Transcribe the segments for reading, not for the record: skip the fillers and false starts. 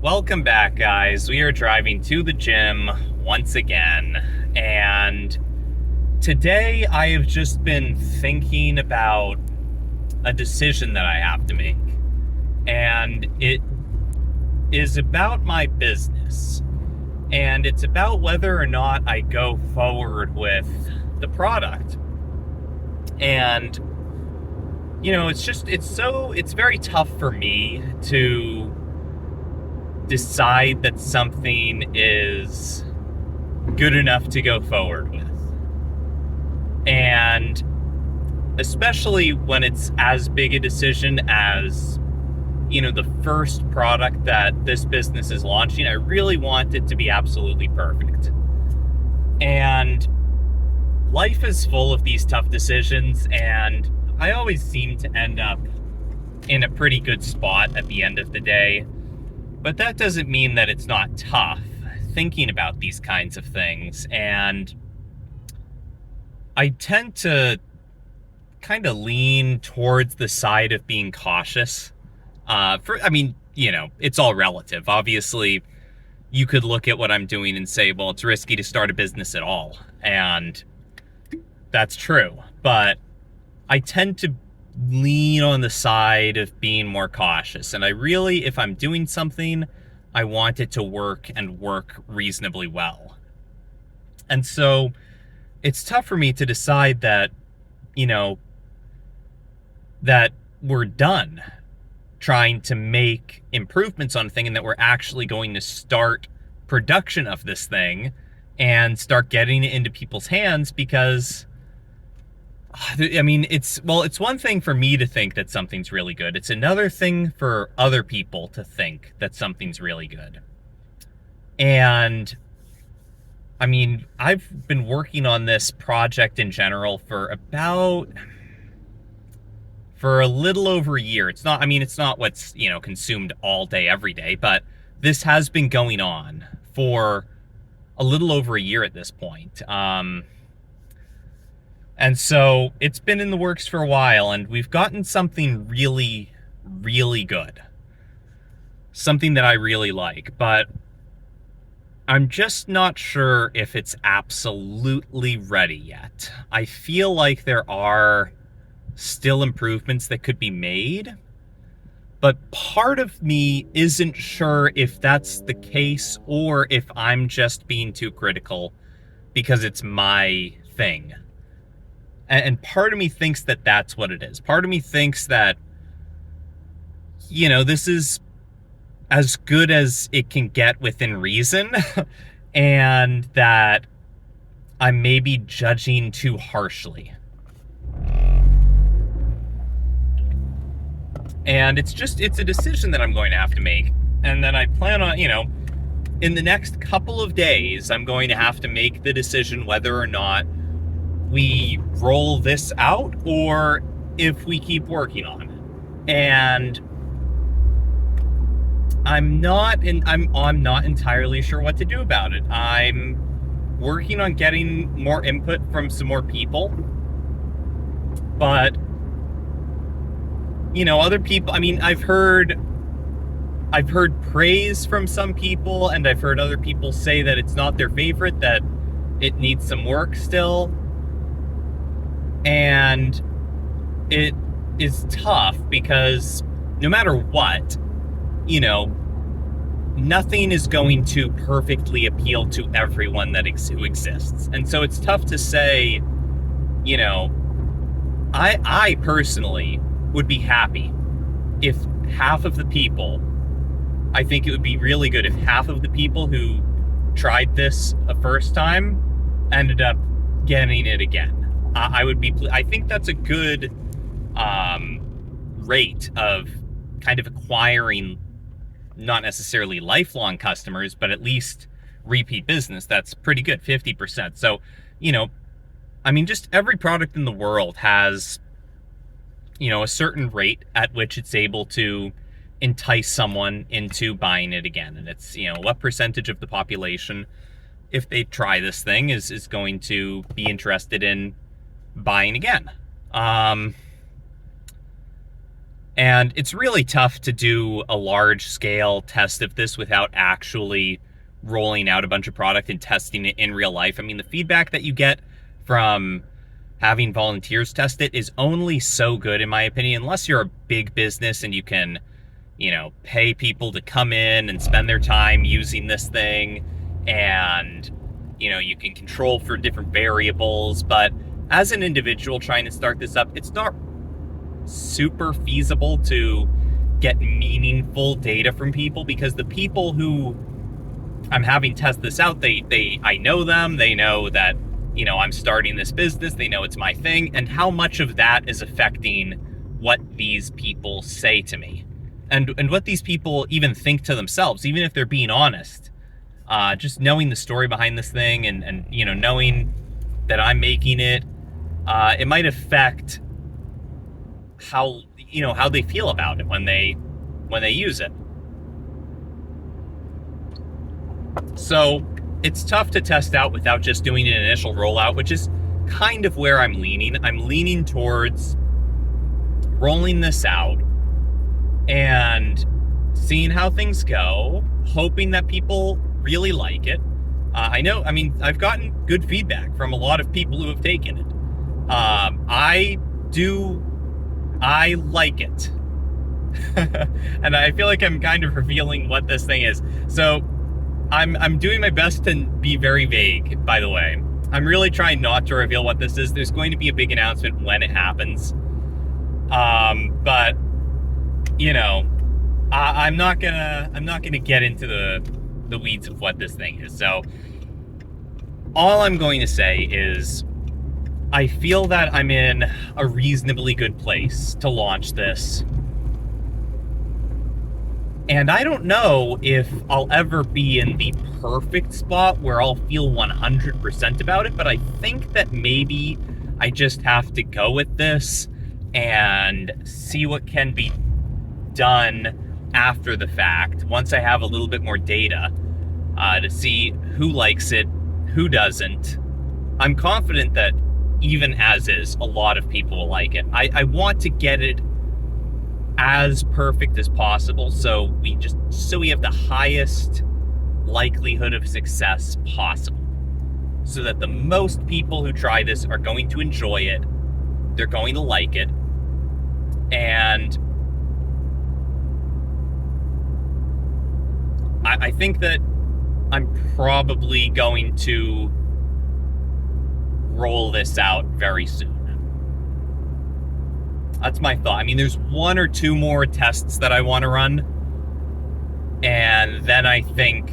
Welcome back, guys. We are driving to the gym once again, and today I have just been thinking about a decision that I have to make, and it is about my business, and it's about whether or not I go forward with the product. And it's very tough for me to decide that something is good enough to go forward with. And especially when it's as big a decision as, the first product that this business is launching, I really want it to be absolutely perfect. And life is full of these tough decisions, and I always seem to end up in a pretty good spot at the end of the day. But that doesn't mean that it's not tough thinking about these kinds of things. And I tend to kind of lean towards the side of being cautious. It's all relative. Obviously, you could look at what I'm doing and say, well, it's risky to start a business at all. And that's true. But I tend to lean on the side of being more cautious. And I really, if I'm doing something, I want it to work and work reasonably well. And so it's tough for me to decide that, that we're done trying to make improvements on a thing and that we're actually going to start production of this thing and start getting it into people's hands. Because it's one thing for me to think that something's really good. It's another thing for other people to think that something's really good. And I've been working on this project in general for a little over a year. It's not what's, consumed all day, every day, but this has been going on for a little over a year at this point. And so it's been in the works for a while, and we've gotten something really, really good. Something that I really like, but I'm just not sure if it's absolutely ready yet. I feel like there are still improvements that could be made, but part of me isn't sure if that's the case or if I'm just being too critical because it's my thing. And part of me thinks that that's what it is. Part of me thinks that, this is as good as it can get within reason, and that I may be judging too harshly. And it's a decision that I'm going to have to make. And then I plan on, in the next couple of days, I'm going to have to make the decision whether or not we roll this out or if we keep working on it. And I'm not entirely sure what to do about it. I'm working on getting more input from some more people. But other people, I've heard praise from some people, and I've heard other people say that it's not their favorite, that it needs some work still. And it is tough because no matter what, nothing is going to perfectly appeal to everyone who exists. And so it's tough to say, I personally would be happy if half of the people, I think it would be really good if half of the people who tried this a first time ended up getting it again. I think that's a good rate of kind of acquiring not necessarily lifelong customers, but at least repeat business. That's pretty good, 50%. So, just every product in the world has, a certain rate at which it's able to entice someone into buying it again. And it's, what percentage of the population, if they try this thing, is going to be interested in buying again. And it's really tough to do a large scale test of this without actually rolling out a bunch of product and testing it in real life. I mean, the feedback that you get from having volunteers test it is only so good, in my opinion, unless you're a big business and you can, pay people to come in and spend their time using this thing, and, you can control for different variables. But as an individual trying to start this up, it's not super feasible to get meaningful data from people, because the people who I'm having test this out, I know them, they know that, I'm starting this business, they know it's my thing, and how much of that is affecting what these people say to me, and what these people even think to themselves, even if they're being honest. Just knowing the story behind this thing, and knowing that I'm making it, it might affect how they feel about it when they use it. So it's tough to test out without just doing an initial rollout, which is kind of where I'm leaning. I'm leaning towards rolling this out and seeing how things go, hoping that people really like it. I've gotten good feedback from a lot of people who have taken it. I like it. And I feel like I'm kind of revealing what this thing is. So I'm doing my best to be very vague, by the way. I'm really trying not to reveal what this is. There's going to be a big announcement when it happens. But I'm not gonna get into the weeds of what this thing is. So all I'm going to say is I feel that I'm in a reasonably good place to launch this. And I don't know if I'll ever be in the perfect spot where I'll feel 100% about it, but I think that maybe I just have to go with this and see what can be done after the fact, once I have a little bit more data, to see who likes it, who doesn't. I'm confident that even as is, a lot of people will like it. I want to get it as perfect as possible, so we have the highest likelihood of success possible, so that the most people who try this are going to enjoy it, they're going to like it, and I think that I'm probably going to roll this out very soon. That's my thought. I mean, there's one or two more tests that I want to run, and then I think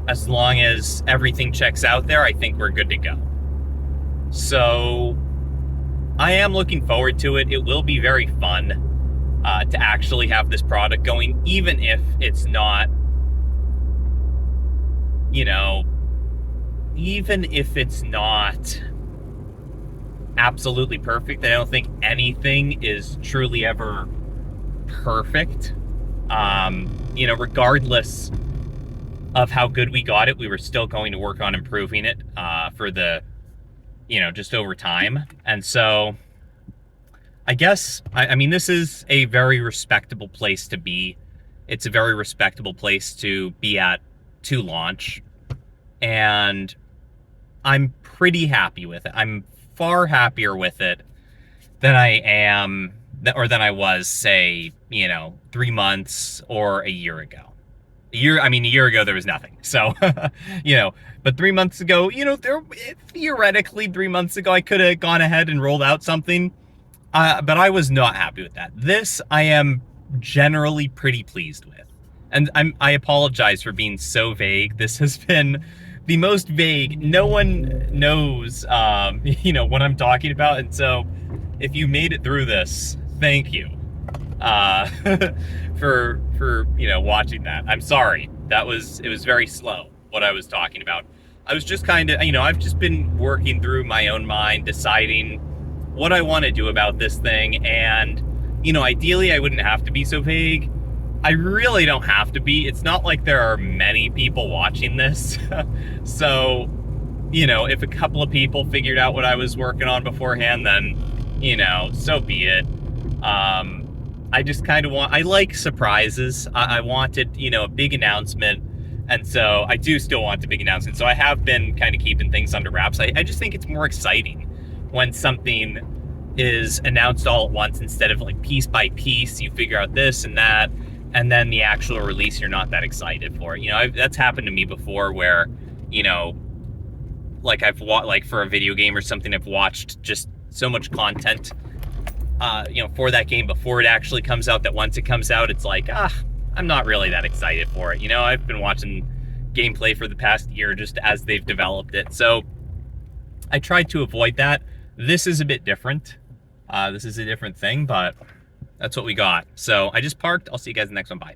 as long as everything checks out there, I think we're good to go. So I am looking forward to it. It will be very fun to actually have this product going, even if it's not, even if it's not absolutely perfect. I don't think anything is truly ever perfect. Regardless of how good we got it, we were still going to work on improving it for the, just over time. And so I guess, this is a very respectable place to be. It's a very respectable place to be at to launch. And I'm pretty happy with it. I'm far happier with it than I was, say, 3 months or a year ago. A year ago there was nothing. So, but 3 months ago, theoretically 3 months ago I could have gone ahead and rolled out something, but I was not happy with that. This I am generally pretty pleased with. And I apologize for being so vague. This has been the most vague. No one knows, what I'm talking about. And so if you made it through this, thank you, for, watching that. I'm sorry. It was very slow, what I was talking about. I was just kind of, I've just been working through my own mind, deciding what I want to do about this thing. And, ideally I wouldn't have to be so vague. I really don't have to be. It's not like there are many people watching this. So, if a couple of people figured out what I was working on beforehand, then, so be it. I just kind of I like surprises. I wanted, you know, a big announcement. And so I do still want the big announcement. So I have been kind of keeping things under wraps. I just think it's more exciting when something is announced all at once instead of like piece by piece. You figure out this and that, and then the actual release, you're not that excited for it. You know, that's happened to me before where, you know, like like for a video game or something, I've watched just so much content, you know, for that game before it actually comes out, that once it comes out, it's like, I'm not really that excited for it. You know, I've been watching gameplay for the past year just as they've developed it. So I tried to avoid that. This is a bit different. This is a different thing, but that's what we got. So I just parked. I'll see you guys in the next one. Bye.